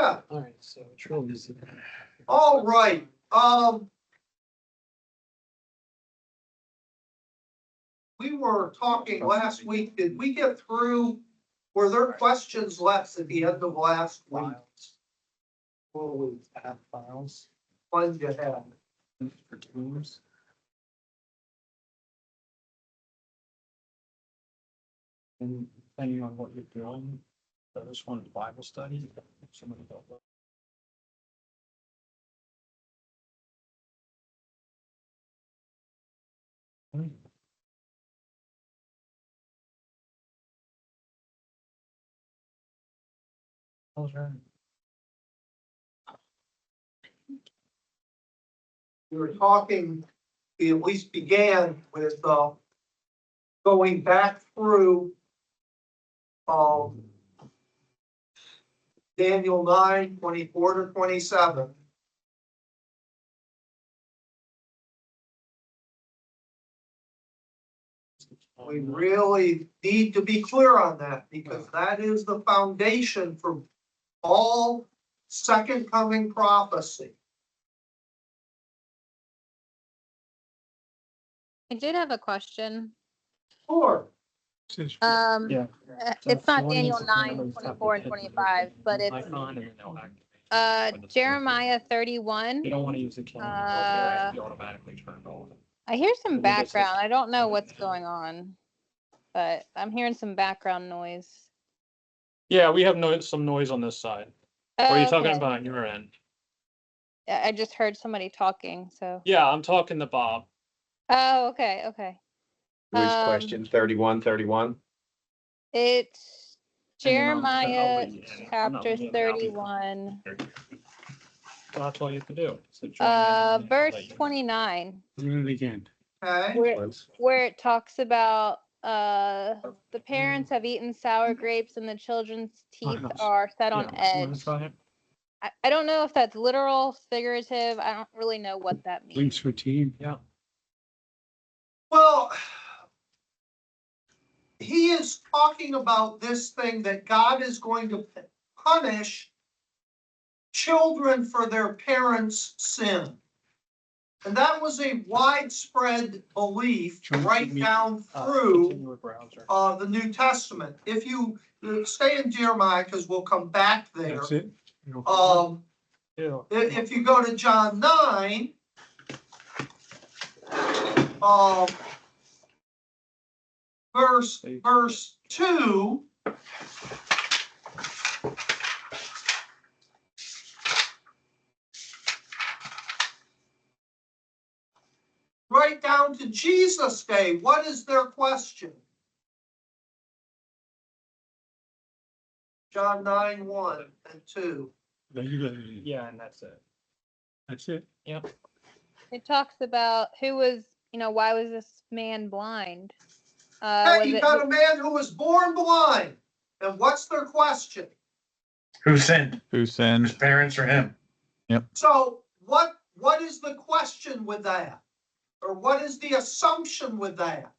Yeah. All right, so which road is it? All right. We were talking last week. Did we get through? Were there questions left at the end of last week? Files. Well, we add files What did you have? for teams. And depending on what you're doing, so this one's Bible study. Somebody got that. How's that? We were talking, we at least began with, going back through, Daniel 9:24-27. We really need to be clear on that because that is the foundation for all second coming prophecy. I did have a question. Sure. Yeah. It's not Daniel 9, 24 and 25, but it's Icon and then they'll activate. Jeremiah 31. You don't want to use the camera. It'll be automatically turned on. I hear some Windows is- background. I don't know what's going on, but I'm hearing some background noise. Yeah, we have some noise on this side. What are you talking Okay. about on your end? I just heard somebody talking, so. Yeah, I'm talking to Bob. Oh, okay, okay. Who's question 31? It's And then Jeremiah I'll chapter be- 31, Well, that's all you have to do. So join in and then verse let you know. 29, Read it again. Okay. where it talks about the parents have eaten sour grapes and the children's teeth are set on Yeah, you wanna edge. try it? I don't know if that's literal, figurative. I don't really know what that means. Links for team. Yeah. Well, he is talking about this thing that God is going to punish children for their parents' sin. And that was a widespread belief right down through Continue with browser. the New Testament. If you stay in Jeremiah, because we'll come back there. That's it. Yeah. If you go to John 9, verse 2, right down to Jesus' day, what is their question? John 9:1-2. Yeah, and that's it. That's it. Yep. It talks about who was, why was this man blind? Hey, Was you it got a man who was born blind. And what's their question? Who sinned? Who sinned? His parents or him? So what is the question with that? Or what is the assumption with that?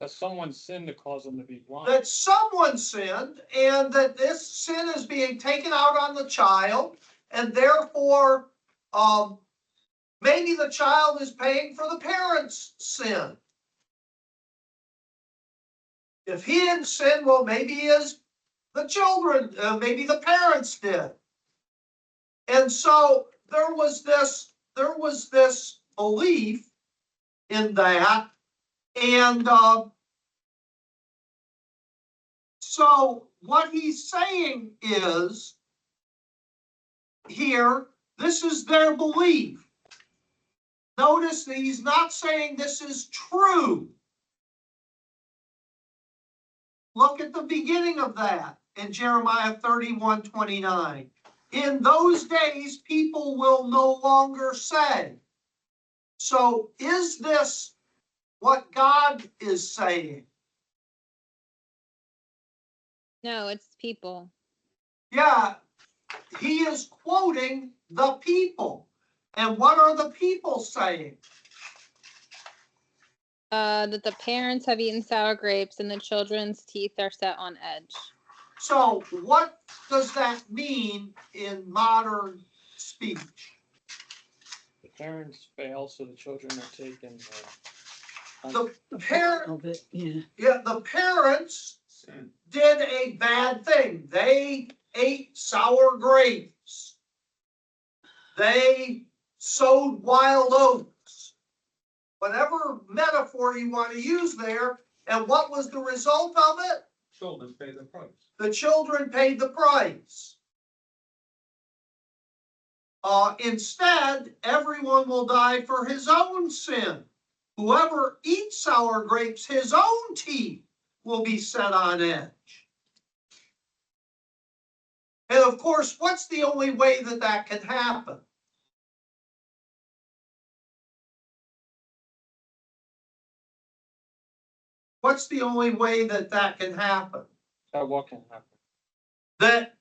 That someone sinned to cause them to be blind. That someone sinned and that this sin is being taken out on the child, and therefore maybe the child is paying for the parents' sin. If he didn't sin, well, maybe is the children, maybe the parents did. And so there was this belief in that, and so what he's saying is here, this is their belief. Notice that he's not saying this is true. Look at the beginning of that in Jeremiah 31:29. In those days, people will no longer say. So is this what God is saying? No, it's people. Yeah, he is quoting the people. And what are the people saying? That the parents have eaten sour grapes and the children's teeth are set on edge. So what does that mean in modern speech? The parents fail, so the children are taken. The parent, Of it, yeah. yeah, the parents did a bad thing. They ate sour grapes. They sowed wild oats. Whatever metaphor you want to use there, and what was the result of it? Children pay the price. The children paid the price. Instead, everyone will die for his own sin. Whoever eats sour grapes, his own teeth will be set on edge. And of course, what's the only way that that can happen? What's the only way that that can happen? What can happen? That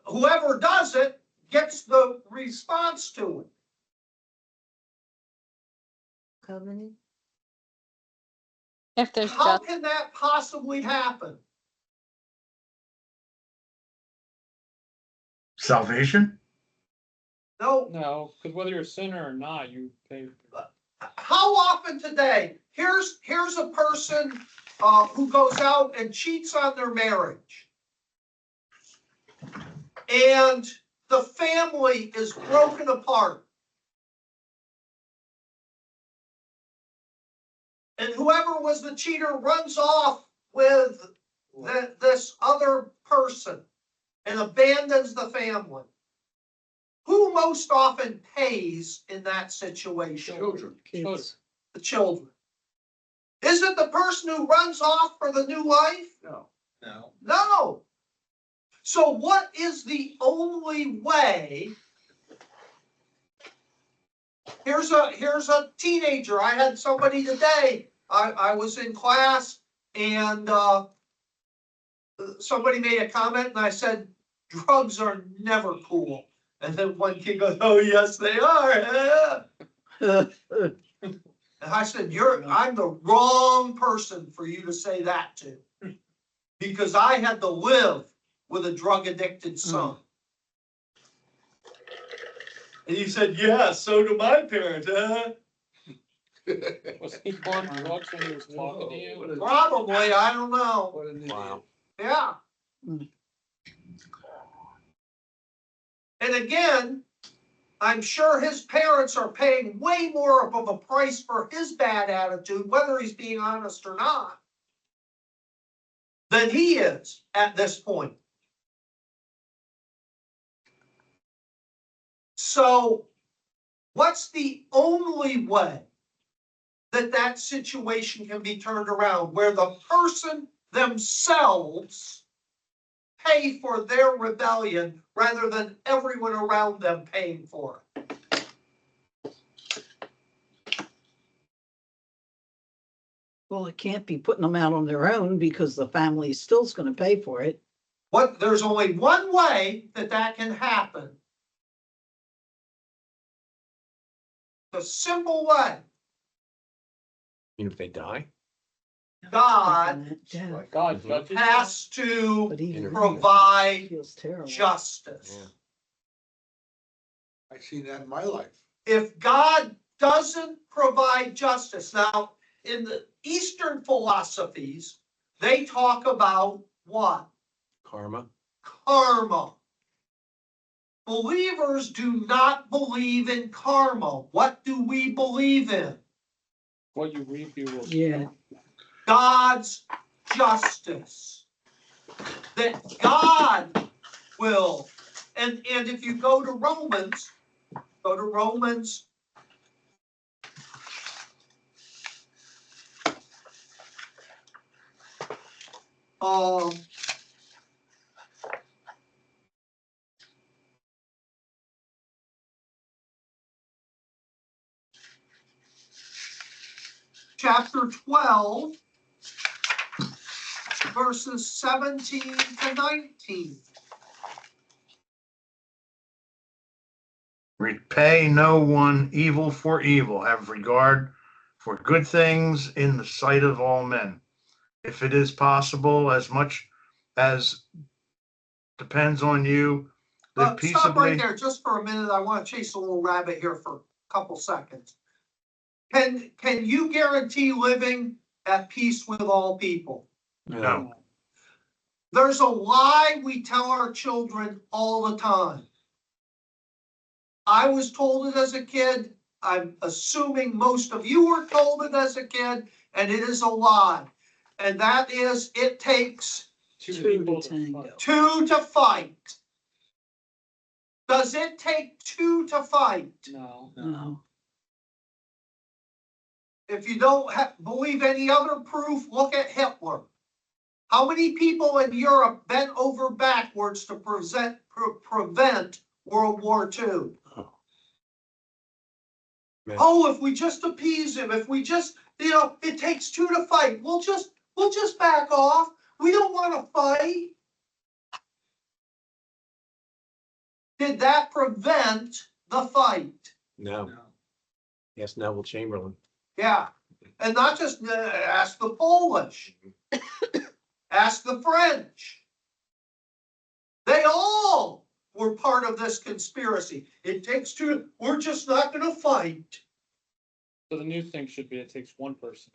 whoever does it gets the response to it. Covenant? If there's How just, can that possibly happen? Salvation? No. No, because whether you're a sinner or not, you pay. How often today, here's a person who goes out and cheats on their marriage. And the family is broken apart. And whoever was the cheater runs off with this other person and abandons the family. Who most often pays in that situation? Kids. The children. Is it the person who runs off for the new life? No. No. So what is the only way? Here's a teenager. I had somebody today. I was in class and somebody made a comment and I said, drugs are never cool. And then one kid goes, oh yes they are. And I said, I'm the wrong person for you to say that to. Because I had to live with a drug addicted son. And he said, yeah, so do my parents. Was he on drugs when he was talking to you? Probably, I don't know. Wow. Yeah. Mm. And again, I'm sure his parents are paying way more of a price for his bad attitude, whether he's being honest or not, than he is at this point. So, what's the only way that that situation can be turned around, where the person themselves pay for their rebellion rather than everyone around them paying for it? Well, it can't be putting them out on their own because the family still's gonna pay for it. There's only one way that that can happen. The simple way. Even if they die? God Yeah, God judges. has to but even provide feels terrible. justice. Yeah. I've seen that in my life. If God doesn't provide justice, now in the Eastern philosophies, they talk about what? Karma? Karma. Believers do not believe in karma. What do we believe in? What you reap, you will. Yeah, God's justice. That God will, and if you go to Romans, chapter 12, verses 17 to 19. Repay no one evil for evil. Have regard for good things in the sight of all men. If it is possible, as much as depends on you, live Stop right peaceably. there just for a minute. I want to chase a little rabbit here for a couple seconds. Can you guarantee living at peace with all people? No. There's a lie we tell our children all the time. I was told it as a kid. I'm assuming most of you were told it as a kid, and it is a lie. And that is, it takes Two to tango. two to fight. Does it take two to fight? No. No. If you don't believe any other proof, look at Hitler. How many people in Europe bent over backwards to prevent World War II? Man. Oh, if we just appease him, if we just, it takes two to fight. We'll just back off. We don't want to fight. Did that prevent the fight? No. Yes, Neville Chamberlain. Yeah. And not just ask the Polish, ask the French. They all were part of this conspiracy. It takes two. We're just not going to fight. So the new thing should be, it takes one person.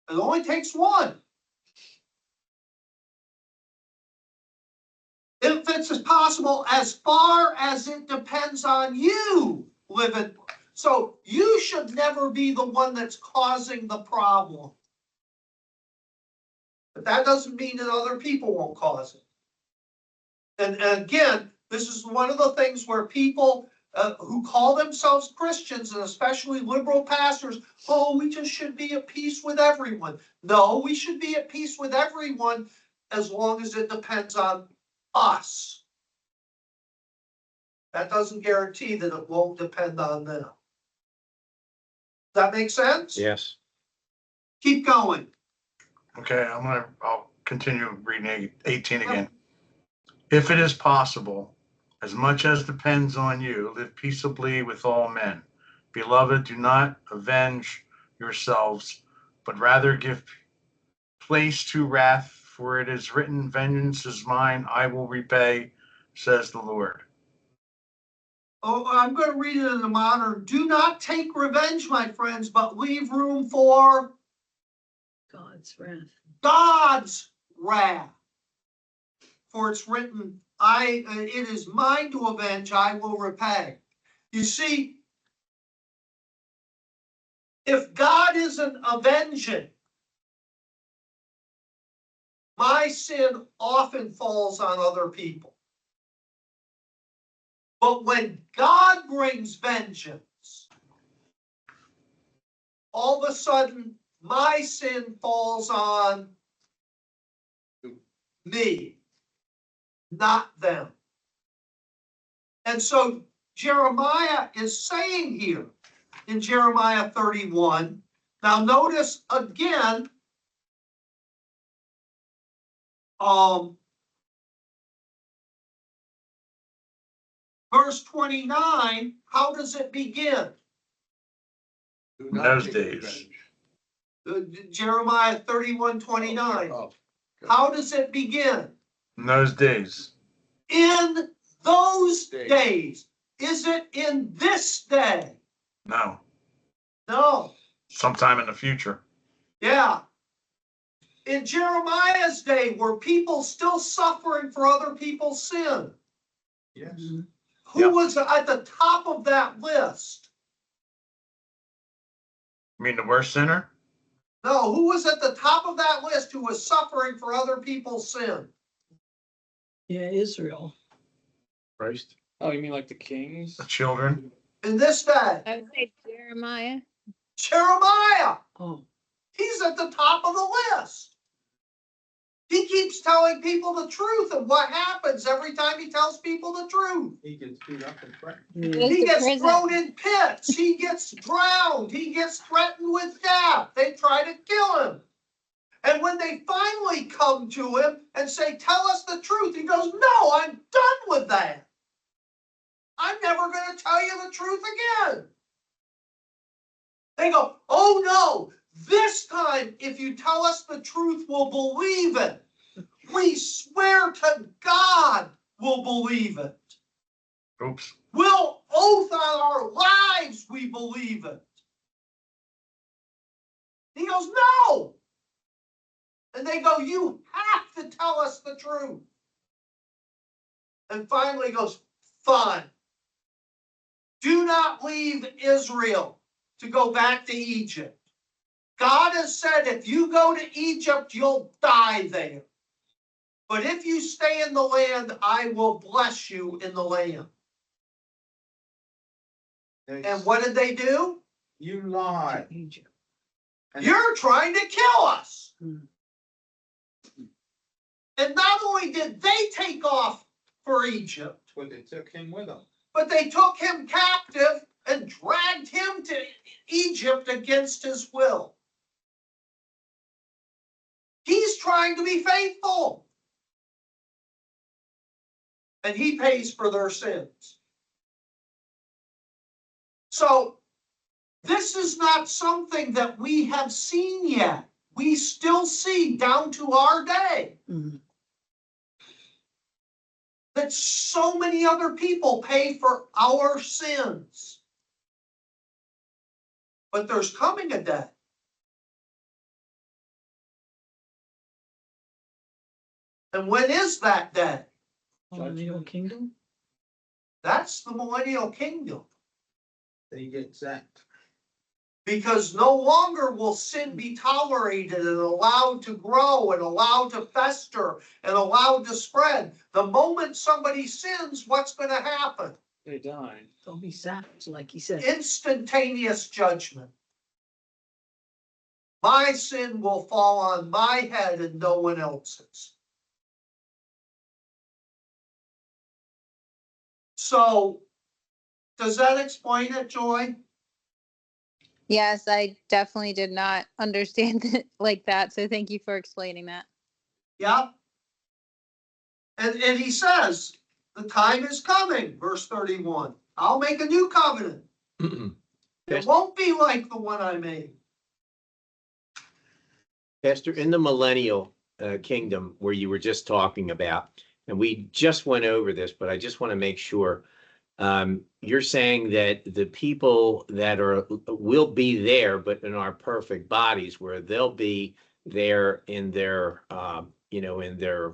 It only takes one. If it's possible, as far as it depends on you, live it. So you should never be the one that's causing the problem. But that doesn't mean that other people won't cause it. And again, this is one of the things where people who call themselves Christians, and especially liberal pastors, oh, we just should be at peace with everyone. No, we should be at peace with everyone as long as it depends on us. That doesn't guarantee that it won't depend on them. Does that make sense? Yes. Keep going. Okay, I'll continue reading 18 again. If it is possible, as much as depends on you, live peaceably with all men. Beloved, do not avenge yourselves, but rather give place to wrath, for it is written, vengeance is mine, I will repay, says the Lord. Oh, I'm going to read it in the modern. Do not take revenge, my friends, but leave room for God's wrath. God's wrath. For it's written, it is mine to avenge, I will repay. You see, if God isn't avenging, my sin often falls on other people. But when God brings vengeance, all of a sudden, my sin falls on me, not them. And so Jeremiah is saying here in Jeremiah 31, now notice again, verse 29, how does it begin? Do In not those take days. revenge. Jeremiah 31:29. Oh, How does it begin? In those days. In those Days. days. Is it in this day? No, No. sometime in the future. Yeah. In Jeremiah's day, were people still suffering for other people's sin? Yes. Who Yeah. was at the top of that list? You mean the worst sinner? No, who was at the top of that list who was suffering for other people's sin? Yeah, Israel. Christ. Oh, you mean like the kings? The children? In this day, I would say Jeremiah. Jeremiah. Oh, He's at the top of the list. He keeps telling people the truth of what happens every time he tells people the truth. He gets beat up and threatened. yeah. Goes He to gets prison. thrown in pits. He gets drowned. He gets threatened with death. They try to kill him. And when they finally come to him and say, tell us the truth, he goes, no, I'm done with that. I'm never going to tell you the truth again. They go, oh no, this time if you tell us the truth, we'll believe it. We swear to God believe it. Oops. We'll oath on our lives we believe it. He goes, no. And they go, you have to tell us the truth. And finally he goes, fine. Do not leave Israel to go back to Egypt. God has said if you go to Egypt, you'll die there. But if you stay in the land, I will bless you in the land. And what did they do? You lie. Egypt. You're trying to kill us. Hmm. And not only did they take off for Egypt, But they took him with them. but they took him captive and dragged him to Egypt against his will. He's trying to be faithful. And he pays for their sins. So, this is not something that we have seen yet. We still see down to our day Mhm. that so many other people pay for our sins. But there's coming a day. And when is that day? Millennial kingdom? That's the millennial kingdom. Then he gets zapped. Because no longer will sin be tolerated and allowed to grow and allowed to fester and allowed to spread. The moment somebody sins, what's going to happen? They died. They'll be zapped, like he said. Instantaneous judgment. My sin will fall on my head and no one else's. So, does that explain it, Joy? Yes, I definitely did not understand it like that. So thank you for explaining that. Yeah. And he says, the time is coming, verse 31. I'll make a new covenant. It won't be like the one I made. Pastor, in the millennial kingdom where you were just talking about, and we just went over this, but I just want to make sure. You're saying that the people that will be there, but in our perfect bodies, where they'll be there in their, in their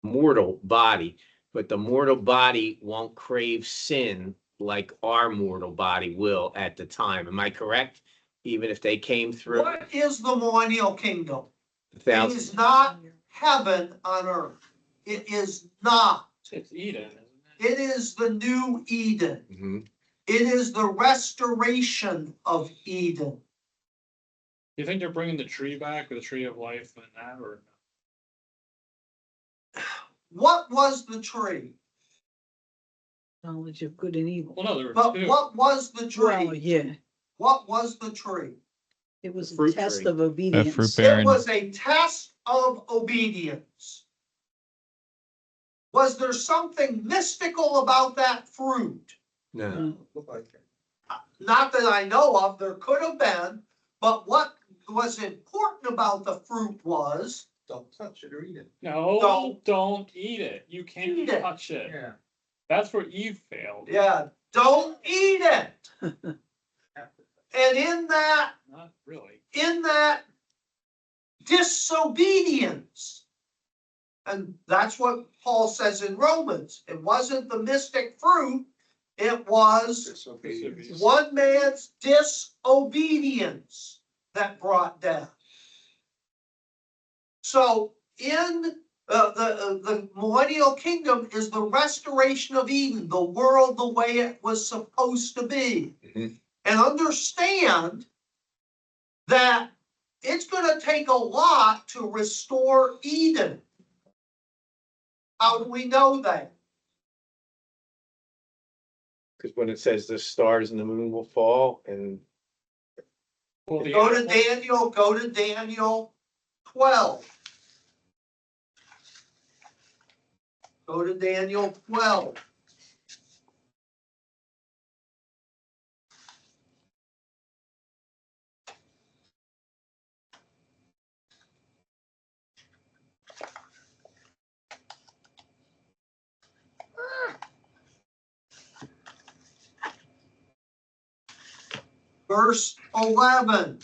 mortal body, but the mortal body won't crave sin like our mortal body will at the time. Am I correct? Even if they came through What is the millennial kingdom? the It thousand. is not heaven on earth. It is not. It's Eden, isn't it? It is the new Eden. Mhm. It is the restoration of Eden. Do you think they're bringing the tree back, or the tree of life and that, or What was the tree? Knowledge of good and evil. well, no, there were But two. what was the Well, tree? yeah, What was the tree? it was The a fruit test tree. of obedience. fruit It bearing. was a test of obedience. Was there something mystical about that fruit? No. Mm. Look like it. Not that I know of, there could have been, but what was important about the fruit was, Don't touch it or eat it. No, don't eat it. You can't Eat it. touch it. Yeah. That's where Eve failed. yeah, don't eat it. And in that Not really. disobedience, and that's what Paul says in Romans, it wasn't the mystic fruit, it was Disobedience. one man's disobedience that brought death. So in the millennial kingdom is the restoration of Eden, the world the way it was supposed to be. Mhm. And understand that it's going to take a lot to restore Eden. How do we know that? Because when it says the stars and the moon will fall, and Well, the Go to animals- Daniel 12. Go to Daniel 12. verse 11.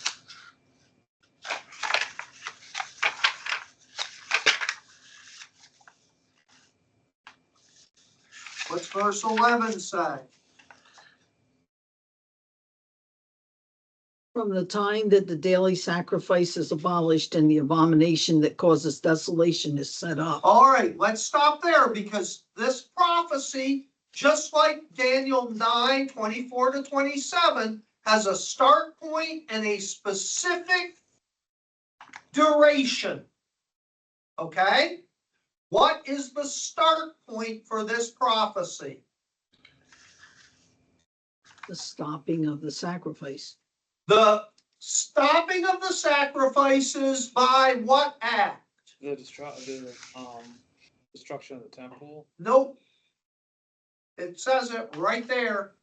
What's verse 11 say? From the time that the daily sacrifice is abolished and the abomination that causes desolation is set up. All right, let's stop there because this prophecy, just like Daniel 9:24-27, has a start point and a specific duration. Okay? What is the start point for this prophecy? The stopping of the sacrifice. The stopping of the sacrifices by what act? The destruction of the temple. Nope. It says it right there.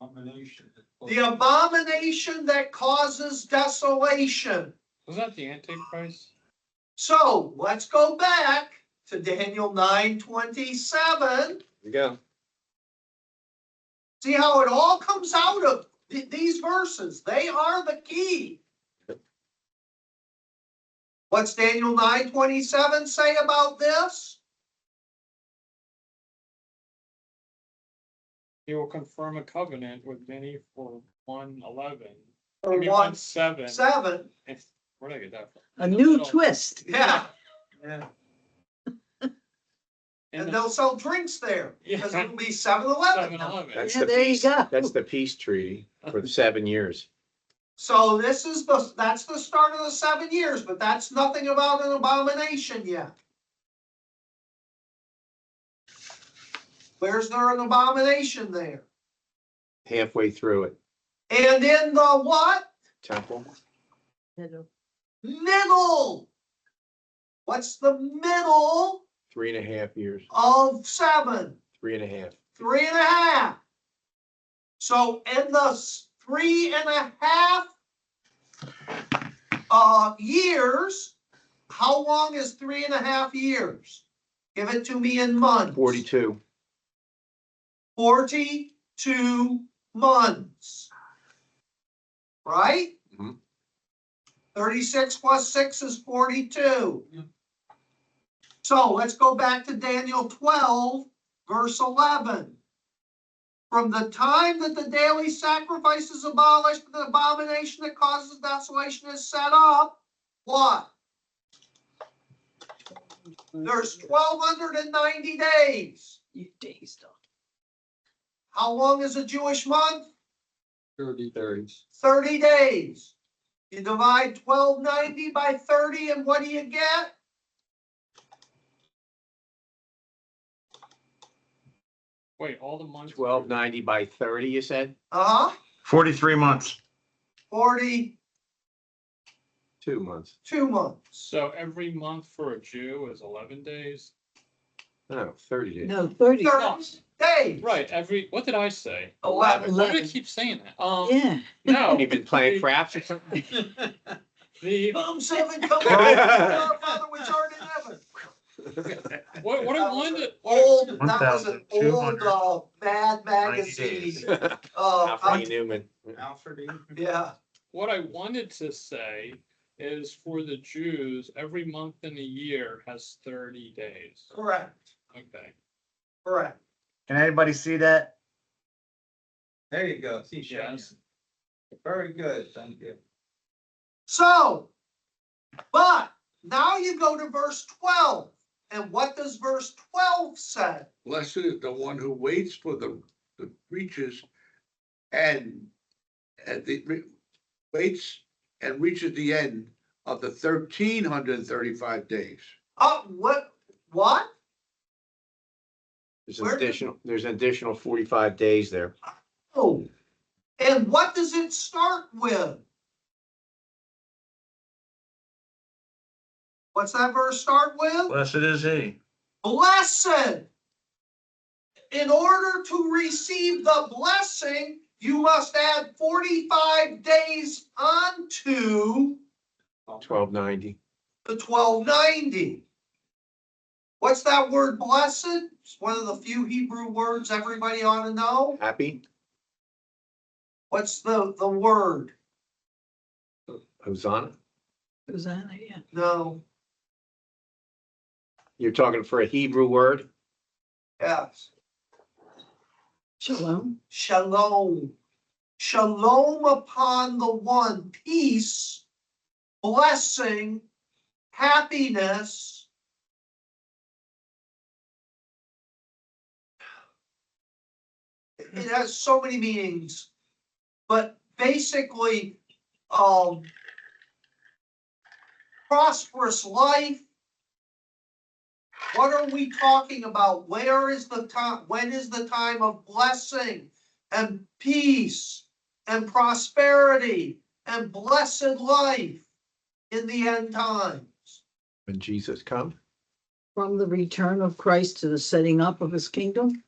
Combination. The abomination that causes desolation. Was that the Antichrist? So let's go back to Daniel 9:27. Here we go. See how it all comes out of these verses. They are the key. What's Daniel 9:27 say about this? He will confirm a covenant with many for 1:11. Or 1:7. 1:7. Where did I get that from? A new twist. Yeah, Yeah. and they'll sell drinks there because Yeah. it'll be 7-Eleven. 7:11. That's Yeah, the there you peace, go. that's the peace treaty for the 7 years. So that's the start of the 7 years, but that's nothing about an abomination yet. Where's there an abomination there? Halfway through it. And in the what? Temple, Middle. What's the middle 3.5 years, of 7? 3.5. 3.5. So in the 3.5 years, how long is 3.5 years? Give it to me in months. 42. 42 months. Right? Mhm. 36 plus 6 is 42. So let's go back to Daniel 12, verse 11. From the time that the daily sacrifice is abolished, the abomination that causes desolation is set up, what? There's 1,290 days. You dazed up. How long is a Jewish month? 30. 30 days. You divide 1,290 by 30, and what do you get? Wait, all the months. 1290 by 30, you said? 43 months. 42 2 months. months. So every month for a Jew is 11 days. No, 30 days. No, 30. 30 days. Right. What did I say? 11. Why do I keep saying that? Yeah. No. You've been playing craps or something? Come 7, come our Father which art in heaven. What I wanted. Old, that was an old 1,290 Mad days. magazine. Alfred E. Newman. Alfred E. Yeah, What I wanted to say is for the Jews, every month in a year has 30 days. correct, Okay. correct. Can anybody see that? There you go. See, Yes. very good. Thank you. So, but now you go to verse 12. And what does verse 12 say? Blessed is the one who waits for the reaches and waits and reaches the end of the 1,335 days. What? There's an additional 45 days there. Oh, and what does it start with? What's that verse start with? Blessed is he. Blessed. In order to receive the blessing, you must add 45 days onto 1290. the 1,290. What's that word blessed? It's one of the few Hebrew words everybody ought to know. Happy, What's the word? Hosanna. Hosanna, yeah. No, You're talking for a Hebrew word? yes. Shalom. Shalom. Shalom upon the one, peace, blessing, happiness. It has so many meanings, but basically, prosperous life. What are we talking about? Where is the time? When is the time of blessing and peace and prosperity and blessed life in the end times? When Jesus comes? From the return of Christ to the setting up of his kingdom.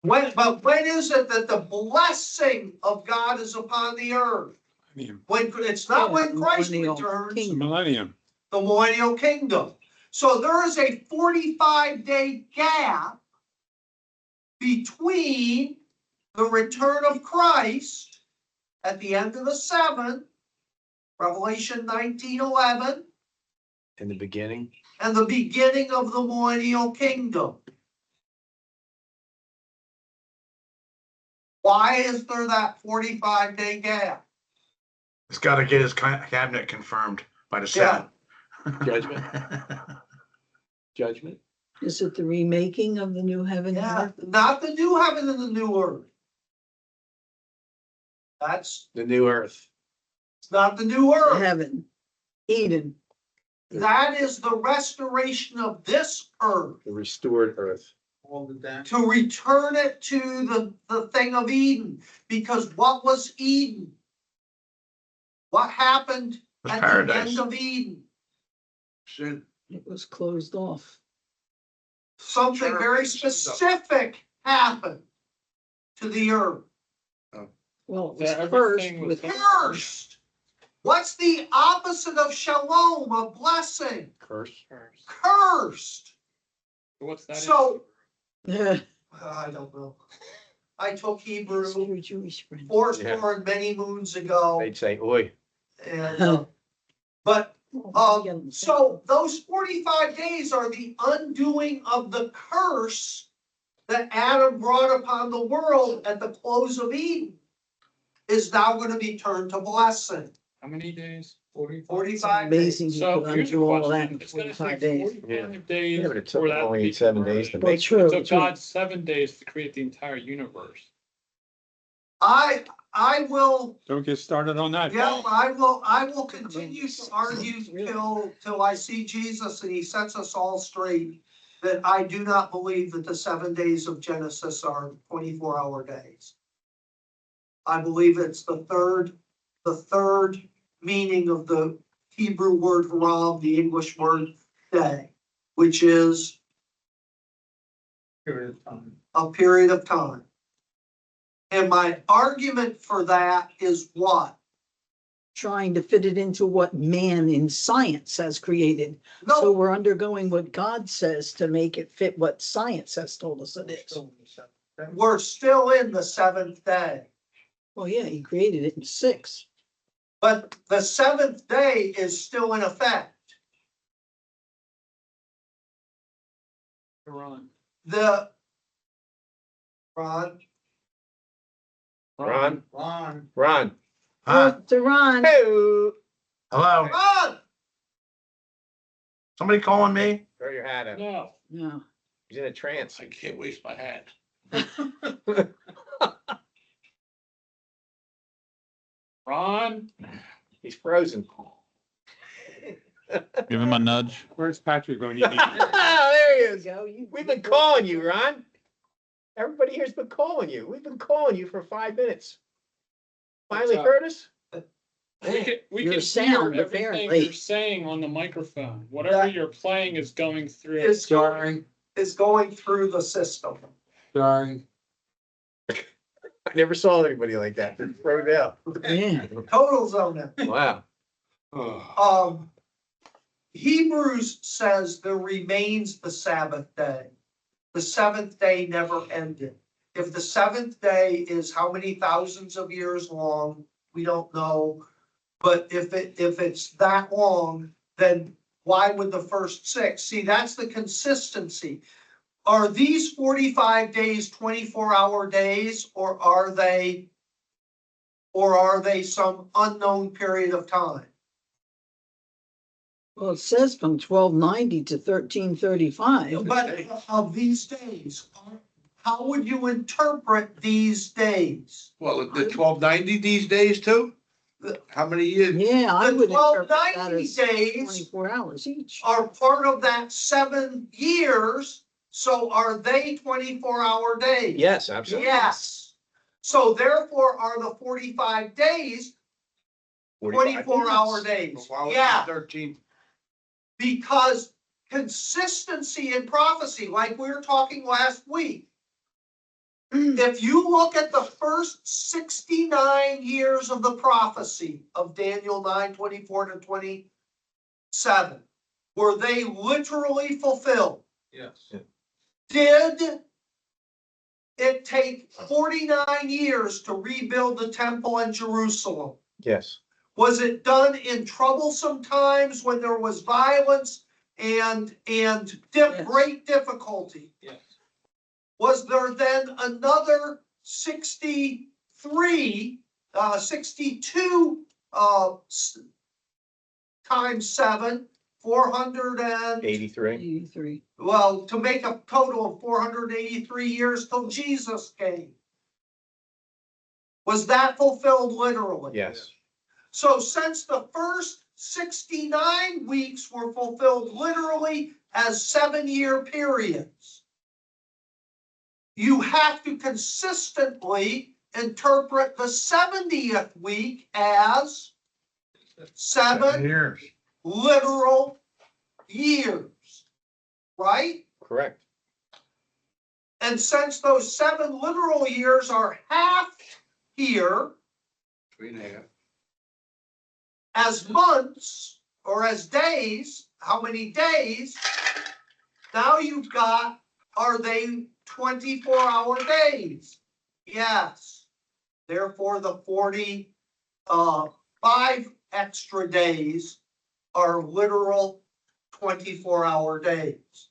But when is it that the blessing of God is upon the earth? When it's not when Christ Millennial returns, kingdom. Millennium. the millennial kingdom. So there is a 45-day gap between the return of Christ at the end of the seventh, Revelation 19:11, In the beginning? and the beginning of the millennial kingdom. Why is there that 45-day gap? He's got to get his cabinet confirmed by the Yeah. Senate. Judgment. Judgment? Is it the remaking of the new heaven and Yeah, earth? not the new heaven and the new earth. That's The new earth. it's not the new The earth. heaven, Eden. That is the restoration of this earth, The restored earth. All the damage. to return it to the thing of Eden. Because what was Eden? What happened It's at the paradise. end of Eden? Sin. It was closed off. Something very specific happened to the earth. Well, it was Yeah, cursed everything was with Cursed. What's the opposite of shalom, of blessing? Curse. Cursed. What's that? So- Yeah, I don't know. I took it's Hebrew your Jewish friend. fourscore many moons ago, They'd say, oi. and but so those 45 days are the undoing of the curse that Adam brought upon the world at the close of Eden is now going to be turned to blessing. How many days? 45 Amazing days. you So could here's the undo all of that question. in It's gonna 45 take days. 45 days Yeah, but it for took that to only be 7 days to converted. Well, make true. It took God 7 days to create the entire universe. I will, Don't get started on that. yeah, I will continue to argue till I see Jesus and he sets us all straight that I do not believe that the 7 days of Genesis are 24-hour days. I believe it's the third meaning of the Hebrew word ram, the English word day, which is Period of time. a period of time. And my argument for that is what? Trying to fit it into what man in science has created. So No, we're undergoing what God says to make it fit what science has told us it is. we're still in the seventh day. Well, yeah, he created it in 6. But the seventh day is still in effect. Ron. The Ron, Ron, Ron. Ron. To Ron. Hey. Hello, Ron, somebody calling me? Throw your hat up. No. No. He's in a trance. I can't waste my hat. Ron. He's frozen. Give him a nudge. Where's Patrick when you need him? Oh, there he There you is. go. We've been calling you, Ron. Everybody here's been calling you. We've been calling you for 5 minutes. Finally What's up? heard us? We Your can sound, hear everything apparently. you're saying on the microphone. Whatever you're playing is going through. is going through the system. Sorry. I never saw anybody like that. They're thrown out. Yeah. Total zone. Wow. Hebrews says there remains the Sabbath day. The seventh day never ended. If the seventh day is how many thousands of years long, we don't know. But if it's that long, then why would the first six? See, that's the consistency. Are these 45 days 24-hour days, or are they some unknown period of time? Well, it says from 1290 to 1335. But of these days, how would you interpret these days? Well, the 1290 these days too? How many years? Yeah, I The would interpret that 1290 as days 24 hours each. are part of that 7 years, so are they 24-hour days? Yes, absolutely. Yes. So therefore are the 45 days 24-hour days? Why was it Yeah, 13? because consistency in prophecy, like we were talking last week. If you look at the first 69 years of the prophecy of Daniel 9:24 to 27, were they literally fulfilled? Yes. Did it take 49 years to rebuild the temple in Jerusalem? Yes. Was it done in troublesome times when there was violence and great difficulty? Yes. Was there then another 62 times 7, 400 and, 83. 83. well, to make a total of 483 years till Jesus came? Was that fulfilled literally? Yes. So since the first 69 weeks were fulfilled literally as 7-year periods, you have to consistently interpret the 70th week as 7 Years. literal years, right? Correct. And since those 7 literal years are half here 3.5. as months or as days, how many days? Now you've got, are they 24-hour days? Yes. Therefore, the 45 extra days are literal 24-hour days.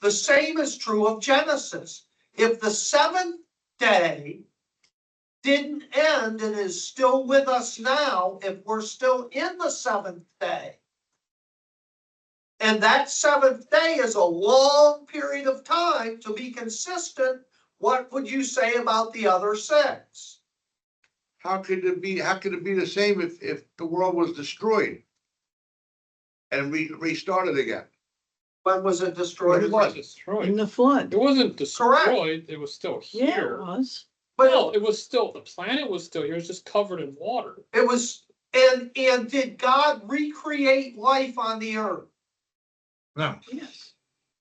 The same is true of Genesis. If the 7th day didn't end and is still with us now, if we're still in the 7th day, and that 7th day is a long period of time to be consistent, what would you say about the other 6? How could it be the same if the world was destroyed and restarted again? When was it destroyed? It was destroyed. In the flood. It wasn't destroyed, it was still Yeah, it here. was. No, it was still, the planet was still here, it was just covered in water. It was, and did God recreate life on the earth? No. Yes.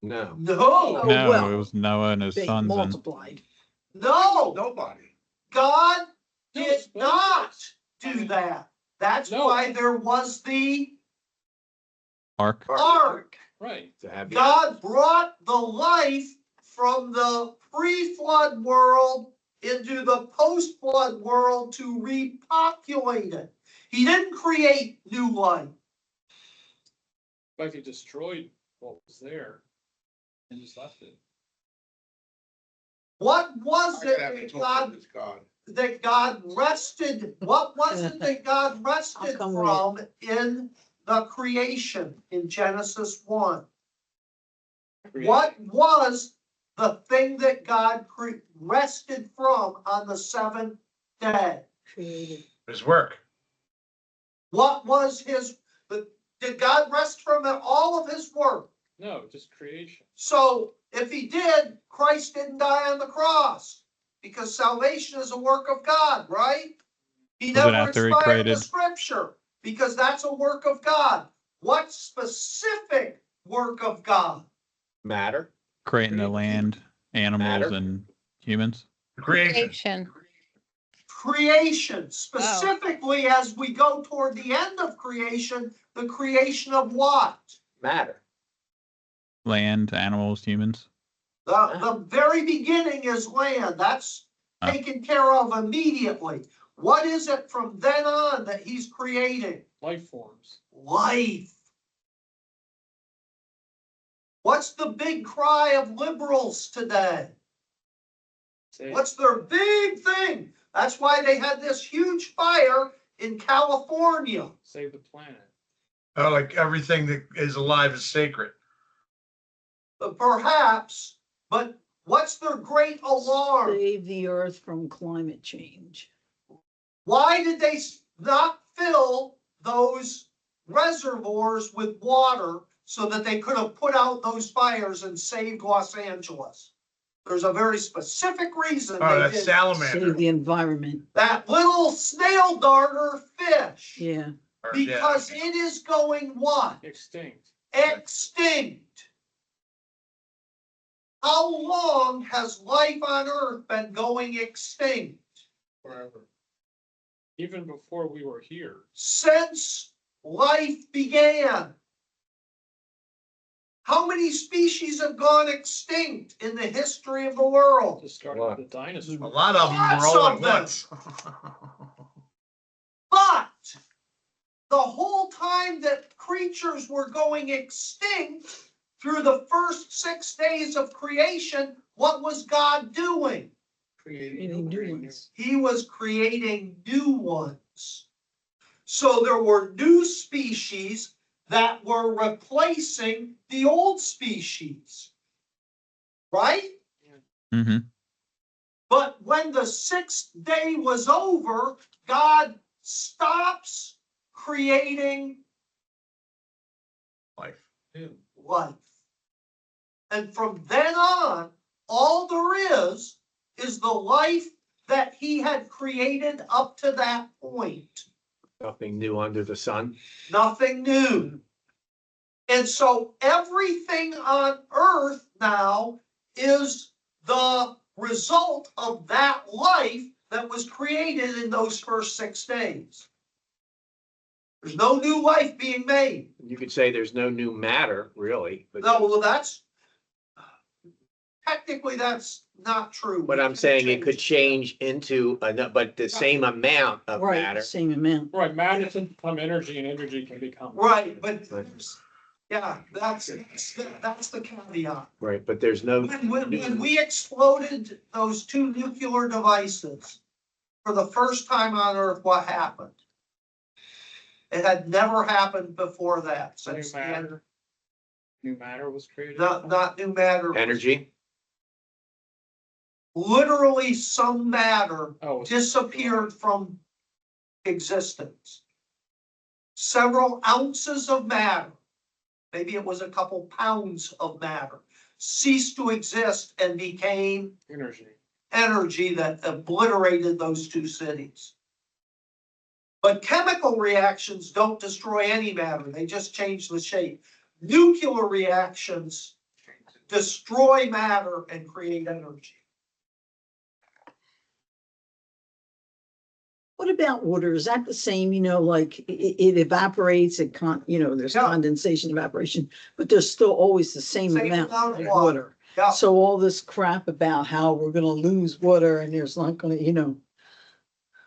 No. No. Oh, No, well, it was Noah and his They sons and multiplied. No. Nobody. God No, did it's not do that. That's No. why there was the Ark. ark. Right. To have God brought the life from the pre-flood world into the post-flood world to repopulate it. He didn't create new life. In fact, he destroyed what was there and just left it. What was I it have that to God talk to this God. that God rested? What was it that God rested How come from in the creation in Genesis 1? What was the thing that God rested from on the 7th day? Created. His work. What was did God rest from all of his work? No, just creation. So if he did, Christ didn't die on the cross because salvation is a work of God, right? He Was it never after he inspired the created? scripture because that's a work of God. What specific work of God? matter. Creating the land, animals, Matter. and humans. Creation. Creation, specifically as we go toward the end of creation, the creation of what? matter? Land, animals, humans. The very beginning is land. That's taken care of immediately. What is it from then on that he's creating? Life forms. Life. What's the big cry of liberals today? Say, What's their big thing? That's why they had this huge fire in California. save the planet. Like everything that is alive is sacred. Perhaps, but what's their great alarm? Save the earth from climate change. Why did they not fill those reservoirs with water so that they could have put out those fires and saved Los Angeles? There's a very specific reason Oh, they that's did. salamander. Save the environment. That little snail darter fish. Yeah. Or, yeah, Because okay. it is going what? Extinct. Extinct. How long has life on Earth been going extinct? Forever. Even before we were here. Since life began. How many species have gone extinct in the history of the world? Just started What? with the dinosaurs. A lot of them were Lots all of at them. once. But the whole time that creatures were going extinct through the first 6 days of creation, what was God doing? Creating new ones. He was creating new ones. So there were new species that were replacing the old species. Right? Mm-hmm. But when the 6th day was over, God stops creating Life. life. And from then on, all there is the life that he had created up to that point. Nothing new under the sun. Nothing new. And so everything on earth now is the result of that life that was created in those first 6 days. There's no new life being made. You could say there's no new matter, really, but No, well, that's technically that's not true. but I'm saying it could change into but the same amount of Right, matter. same amount. Right, matter can become energy and energy can become. Right, but yeah, that's the caveat. Right, but there's no. When we exploded those 2 nuclear devices for the first time on Earth, what happened? It had never happened before that. New Since the end. matter. New matter was created. Not new matter. Energy. Literally, some matter Oh, disappeared from existence. Several ounces of matter, maybe it was a couple pounds of matter, ceased to exist and became energy. energy that obliterated those 2 cities. But chemical reactions don't destroy any matter, they just change the shape. Nuclear reactions destroy matter and create energy. What about water? Is that the same, like it evaporates, there's Yeah. condensation, evaporation, but there's still always the same Same amount amount of of water. Yeah. So all this crap about how we're gonna lose water and there's not gonna,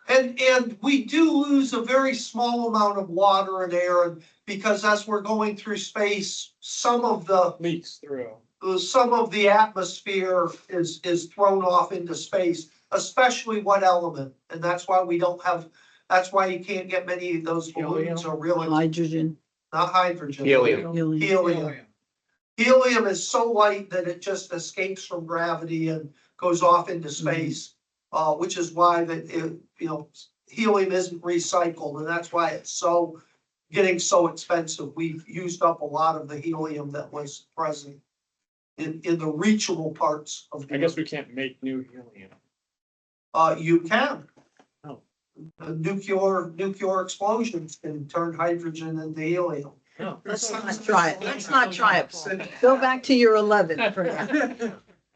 And we do lose a very small amount of water and air, and because as we're going through space, some of Leaks through. the atmosphere is thrown off into space, especially what element, and that's why you can't get many of those balloons or really, hydrogen, not hydrogen. Helium. helium. Helium. Helium is so light that it just escapes from gravity and goes off into space, which is why helium isn't recycled, and that's why it's getting so expensive. We've used up a lot of the helium that was present in the reachable parts of the. I guess we can't make new helium. You can. Oh. Nuclear explosions can turn hydrogen into helium. No. Let's not try it. Let's not try it. Go back to your 11 for now.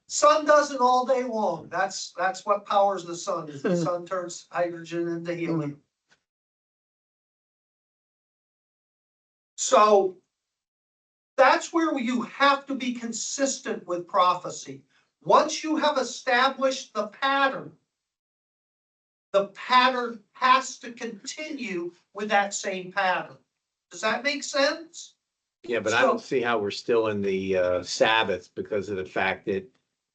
Sun does it all day long. That's what powers the sun, is the sun turns hydrogen into helium. So That's where you have to be consistent with prophecy. Once you have established the pattern has to continue with that same pattern. Does that make sense? Yeah, but I don't see how we're still in the Sabbath because of the fact that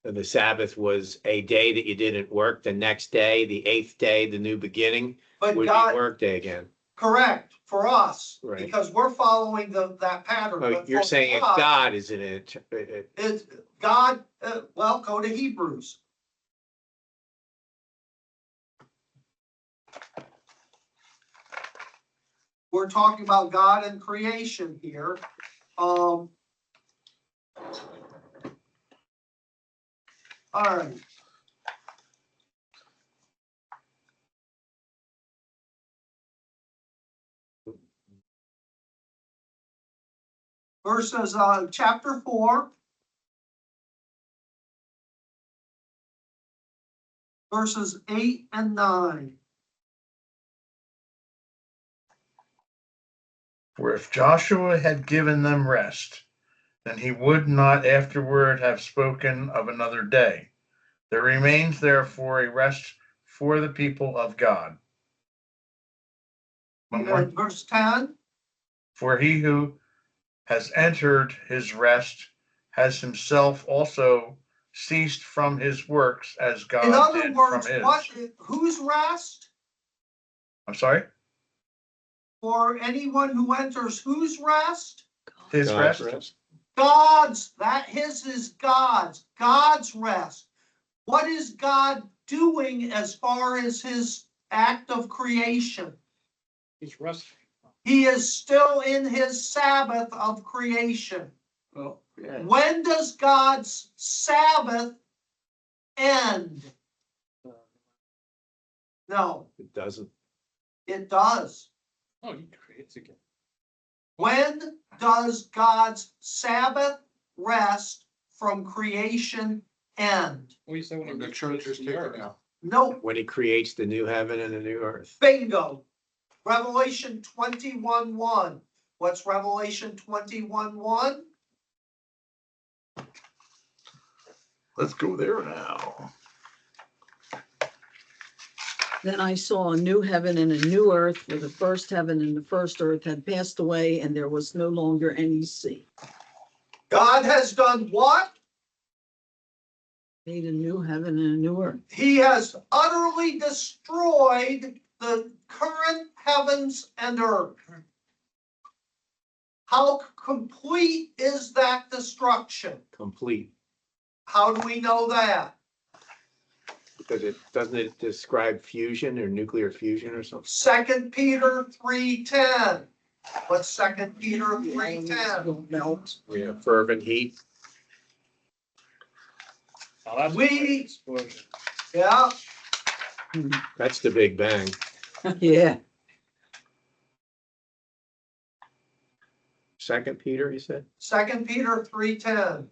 the Sabbath was a day that you didn't work. The next day, the 8th day, the new beginning But would be God, work day again. correct, for us, Right. because we're following that pattern. Oh, But you're for saying God is in it. It's God, well, go to Hebrews. We're talking about God and creation here. All right. Verses, chapter 4. Verses 8 and 9. For if Joshua had given them rest, then he would not afterward have spoken of another day. There remains therefore a rest for the people of God. One more. Verse 10. For he who has entered his rest has himself also ceased from his works as God In other did words, from his. whose rest? I'm sorry? For anyone who enters whose rest? His God's rest? God's, his is God's rest. What is God doing as far as his act of creation? He's resting. He is still in his Sabbath of creation. Oh, yeah. When does God's Sabbath end? No, It doesn't. it does. Oh, he creates again. When does God's Sabbath rest from creation end? What do you say when When the he church creates is the taken earth? out. No, When he creates the new heaven and the new earth. bingo. Revelation 21:1. What's Revelation 21:1? Let's go there now. Then I saw a new heaven and a new earth, for the first heaven and the first earth had passed away, and there was no longer any sea. God has done what? Made a new heaven and a new earth. He has utterly destroyed the current heavens and earth. How complete is that destruction? Complete. How do we know that? Because doesn't it describe fusion or nuclear fusion or something? 2 Peter 3:10. What's 2 Peter 3:10? Will melt. Yeah, fervent heat. Oh, that's a We- great explosion. Yeah, That's the Big Bang. Yeah. 2 Peter, you said? 2 Peter 3:10.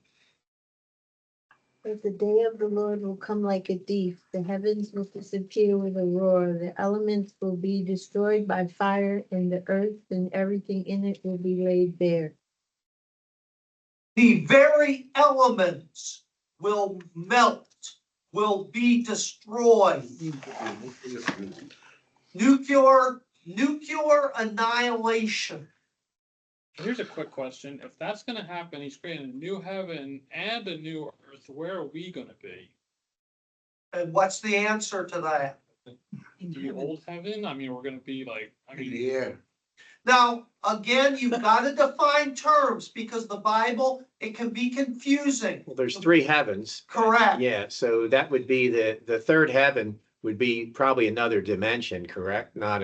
But the day of the Lord will come like a thief. The heavens will disappear with a roar. The elements will be destroyed by fire, and the earth and everything in it will be laid bare. The very elements will melt, will be destroyed. Nuclear annihilation. Here's a quick question. If that's gonna happen, he's creating a new heaven and a new earth, where are we gonna be? And what's the answer to that? The old heaven? I mean, we're gonna be like, I In mean, the air. Now, again, you've got to define terms because the Bible, it can be confusing. Well, there's 3 heavens. Correct. Yeah, so that would be the third heaven would be probably another dimension, correct? Not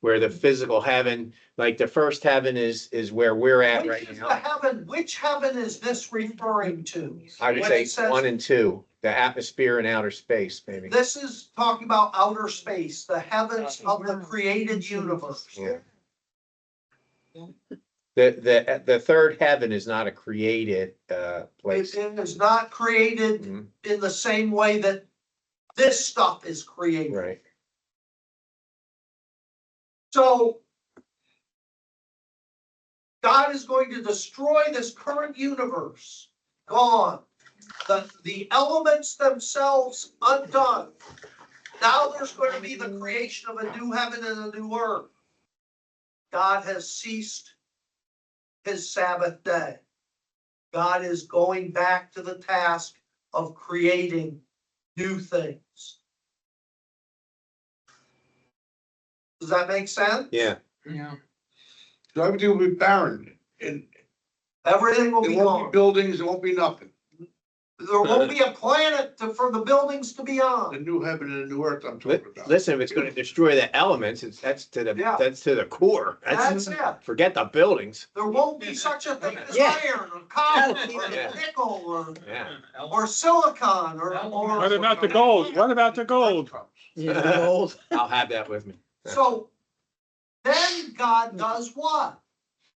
where the physical heaven, like the first heaven is where we're at Which right is the now. heaven, which heaven is this referring to? I would When say it says- 1 and 2, the atmosphere and outer space, maybe. This is talking about outer space, the heavens of the created universe. Yeah. The third heaven is not a created place. It is not created Mhm, in the same way that this stuff is created. right. So God is going to destroy this current universe. Gone. The elements themselves undone. Now there's going to be the creation of a new heaven and a new earth. God has ceased his Sabbath day. God is going back to the task of creating new things. Does that make sense? Yeah. Yeah. So everything will be barren, and Everything will there be won't be gone. buildings, there won't be nothing. There won't be a planet for the buildings to be The on. new heaven and the new earth I'm talking about. Listen, if it's gonna destroy the elements, that's to the, Yeah. that's to the core. That's it. Forget the buildings. There won't be such a thing as Yeah. iron or copper or Yeah. nickel Yeah. or silicon or. What about the gold? What about the gold? Yeah, the gold. I'll have that with me. So then God does what?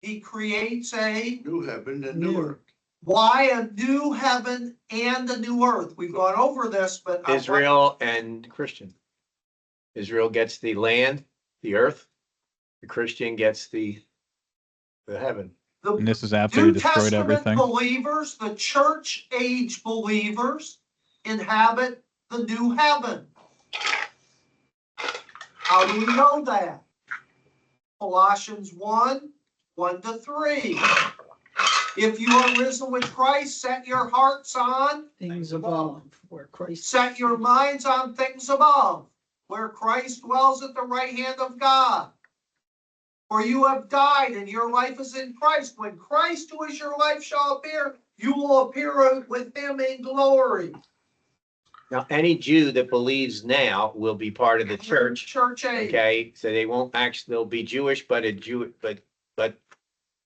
He creates a, New heaven and New. new earth. why a new heaven and a new earth? We've gone over this, but. Israel and Christian. Israel gets the land, the earth. The Christian gets the heaven. And The this is after New he destroyed Testament everything. believers, the church age believers inhabit the new heaven. How do we know that? Colossians 1:1-3. If you are risen with Christ, set your hearts on, Things above where Christ. set your minds on things above, where Christ dwells at the right hand of God. For you have died, and your life is in Christ. When Christ, who is your life, shall appear, you will appear with him in glory. Now, any Jew that believes now will be part of the church. Church age. Okay, so they won't actually, they'll be Jewish, but but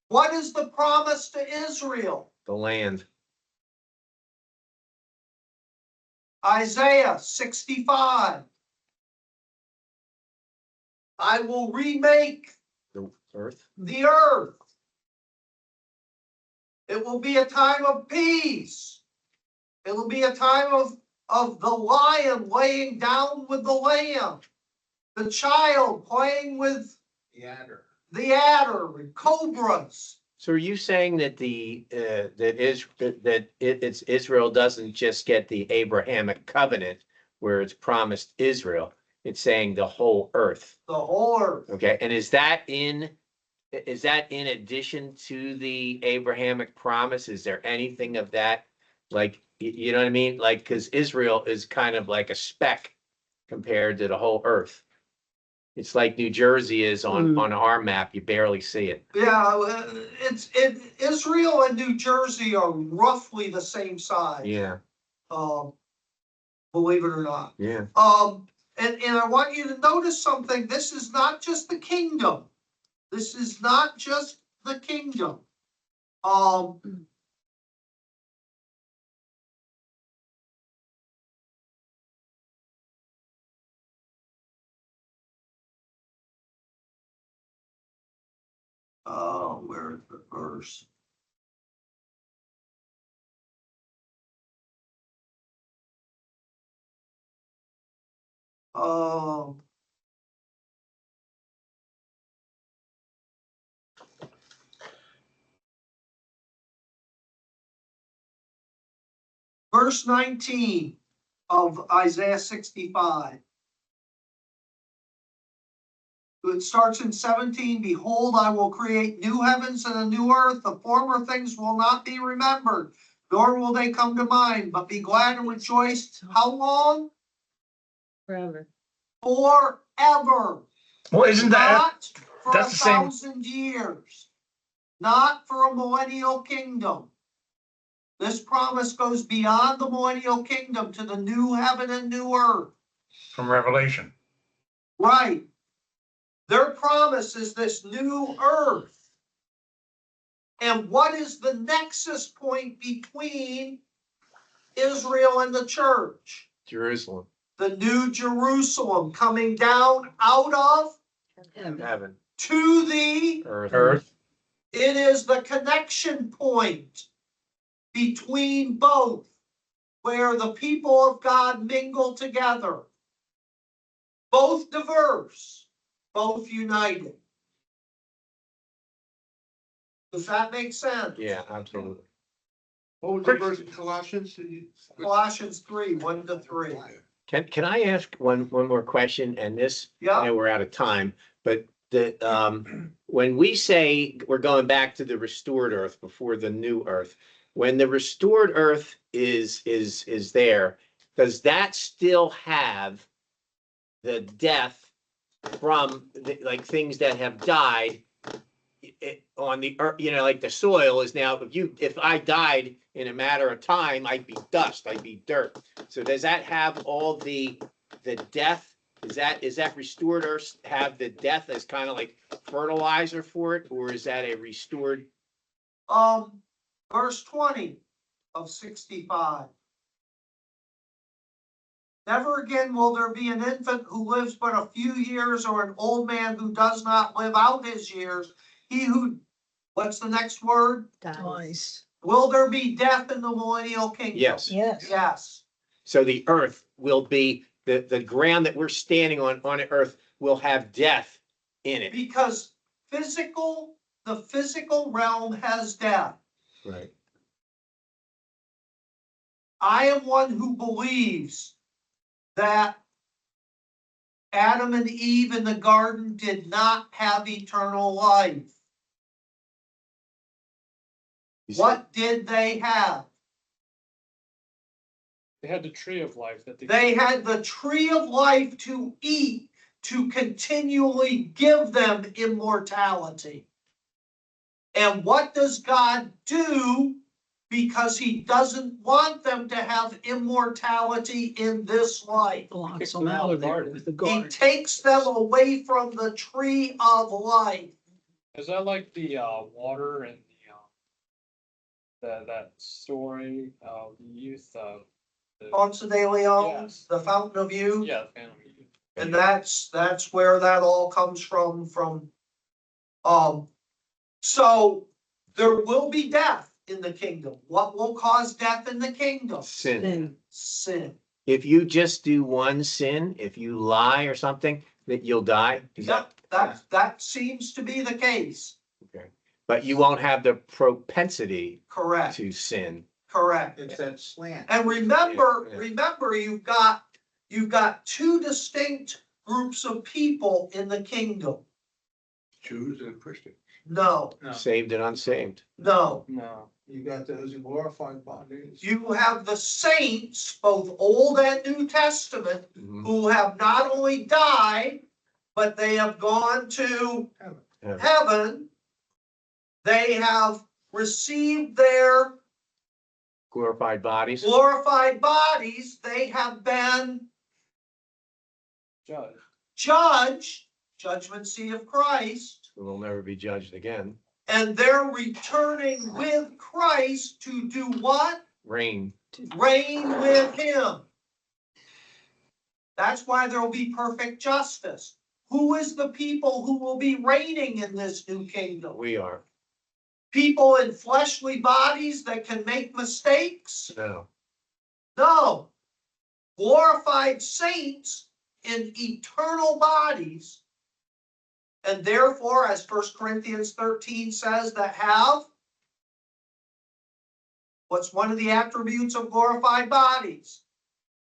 What is the promise to Israel? the land. Isaiah 65. I will remake The earth. the earth. It will be a time of peace. It will be a time of the lion laying down with the lamb, the child playing with The adder. the adder and cobras. So are you saying that it's Israel doesn't just get the Abrahamic covenant where it's promised Israel? It's saying the whole earth. The whole earth. Okay, and is that in addition to the Abrahamic promise? Is there anything of that? Like, you know what I mean? Like, because Israel is kind of like a speck compared to the whole earth. It's like New Jersey is on our map. You barely see it. Yeah, Israel and New Jersey are roughly the same size. Yeah, Believe it or not. yeah. And I want you to notice something. This is not just the kingdom. This is not just the kingdom. Where is the verse? Verse 19 of Isaiah 65. It starts in 17. Behold, I will create new heavens and a new earth. The former things will not be remembered, nor will they come to mind, but be glad and rejoice. How long? Forever. Forever. Well, isn't that, Not for that's the same- 1,000 years. Not for a millennial kingdom. This promise goes beyond the millennial kingdom to the new heaven and new earth. from Revelation? Right. Their promise is this new earth. And what is the nexus point between Israel and the church? Jerusalem, The new Jerusalem coming down out of heaven, to the earth. It is the connection point between both, where the people of God mingle together. Both diverse, both united. Does that make sense? Yeah, absolutely. What was the verse in Colossians? Colossians 3, 1-3. Can I ask one more question? And this, I Yeah, know we're out of time, but when we say we're going back to the restored earth before the new earth, when the restored earth is there, does that still have the death from like things that have died on the earth, like the soil is now, if I died in a matter of time, I'd be dust, I'd be dirt. So does that have all the death? Is that restored earth have the death as kind of like fertilizer for it, or is that a restored? verse 20 of 65. Never again will there be an infant who lives but a few years, or an old man who does not live out his years. He who, what's the next word? Dies. Will there be death in the millennial kingdom? Yes. Yes. Yes. So the earth will be, the ground that we're standing on earth will have death in it. Because the physical realm has death. Right. I am one who believes that Adam and Eve in the garden did not have eternal life. What did they have? They had the tree of life that They had the tree of life to eat, to continually give them immortality. And what does God do? Because he doesn't want them to have immortality in this life. Blocks them out of there with the He guard. takes them away from the tree of life. Is that like the water and that story of the youth Ponce de Leon, Yes. the Fountain of Youth. yeah, family. And that's where that all comes from, so there will be death in the kingdom. What will cause death in the kingdom? Sin. Sin. Sin. If you just do one sin, if you lie or something, that you'll die. Is that? That seems to be the case. Okay. But you won't have the propensity Correct, to sin. correct. It's that slant. And remember, Yeah. you've got two distinct groups of people in the kingdom. Jews and Christians. No, No, Saved and unsaved. no. No. you got those in glorified bodies. You have the saints, both Old and New Testament, Mhm. who have not only died, but they have gone to Yeah. heaven. They have received their Glorified bodies. glorified bodies. They have been Judge. judged, judgment seat of Christ, Will never be judged again. and they're returning with Christ to do what? Reign. Reign with him. That's why there will be perfect justice. Who is the people who will be reigning in this new kingdom? We are. People in fleshly bodies that can make mistakes? No. No. Glorified saints in eternal bodies, and therefore, as 1 Corinthians 13 says, that have, what's one of the attributes of glorified bodies?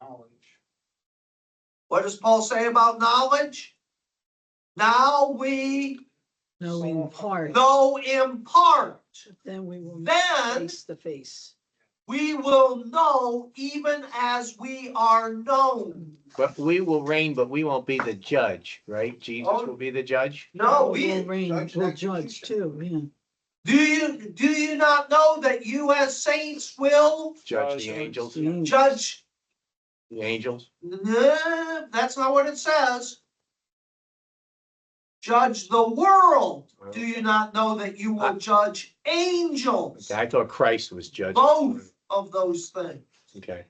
Knowledge. What does Paul say about knowledge? Now we No, in part. know in part, Then we will then face to face. we will know even as we are known. But we will reign, but we won't be the judge, right? Jesus will be the judge. No, We'll we, reign, Judge we'll next judge week. too, yeah. do you not know that you as saints will Judge the Judgment. angels. Mm. judge? The angels. No, that's not what it says. Judge the world. Do you not know that you will judge angels? Okay, I thought Christ was judged. Both of those things. Okay.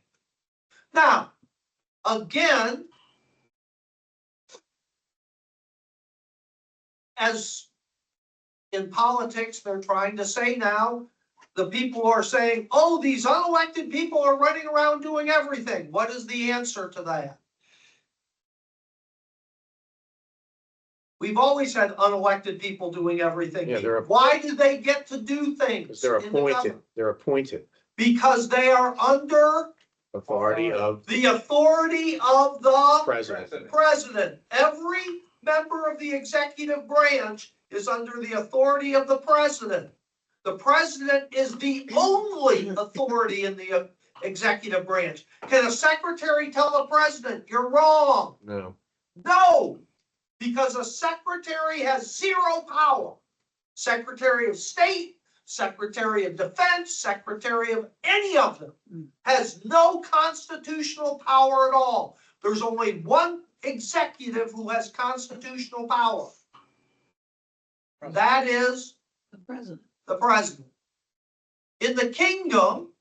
Now, again, as in politics, they're trying to say now, the people are saying, oh, these unelected people are running around doing everything. What is the answer to that? We've always had unelected people doing everything. Yeah, they're- Why do they get to do things? Because they're in the appointed, government? they're appointed Because they are under authority of the authority of the president. president. Every member of the executive branch is under the authority of the president. The president is the only authority in the executive branch. Can a secretary tell the president, you're wrong? No, No, because a secretary has zero power. Secretary of State, Secretary of Defense, Secretary of any of them has no constitutional power at all. There's only one executive who has constitutional power. That is The president. the president. In the kingdom,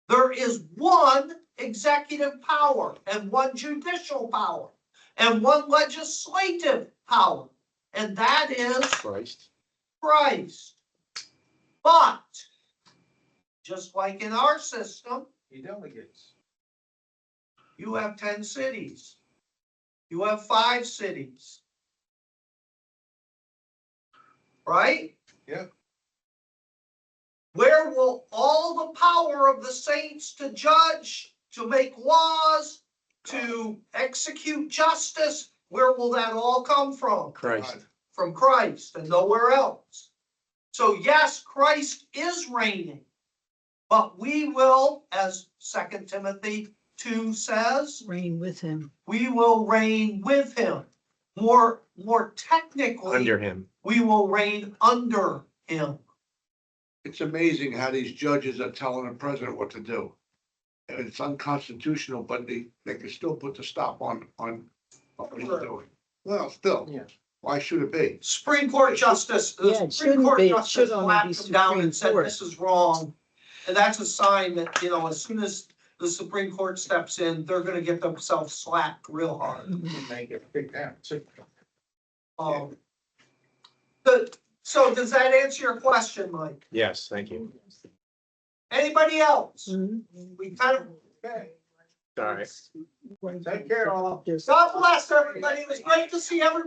there is one executive power and one judicial power and one legislative power, and that is Christ. Christ. But, just like in our system, He delegates. you have 10 cities. You have 5 cities. Right? Yeah. Where will all the power of the saints to judge, to make laws, to execute justice, where will that all come from? Christ. From Christ and nowhere else. So yes, Christ is reigning, but we will, as 2 Timothy 2 says, Reign with him. we will reign with him. More technically, Under him. we will reign under him. It's amazing how these judges are telling the president what to do. And it's unconstitutional, but they can still put the stop on what he's doing. Well, still, Yeah. why should it be? Supreme Court Justice, Yeah, the it Supreme shouldn't Court be. It Justice should only slapped be him down Supreme and said, Court. this is wrong. And that's a sign that, as soon as the Supreme Court steps in, they're gonna get themselves slapped real hard. They get picked out. too. So does that answer your question, Mike? Yes, thank you. Anybody else? Mhm. We kind of, Okay, All right. take care all. God bless everybody. It was great to see everybody.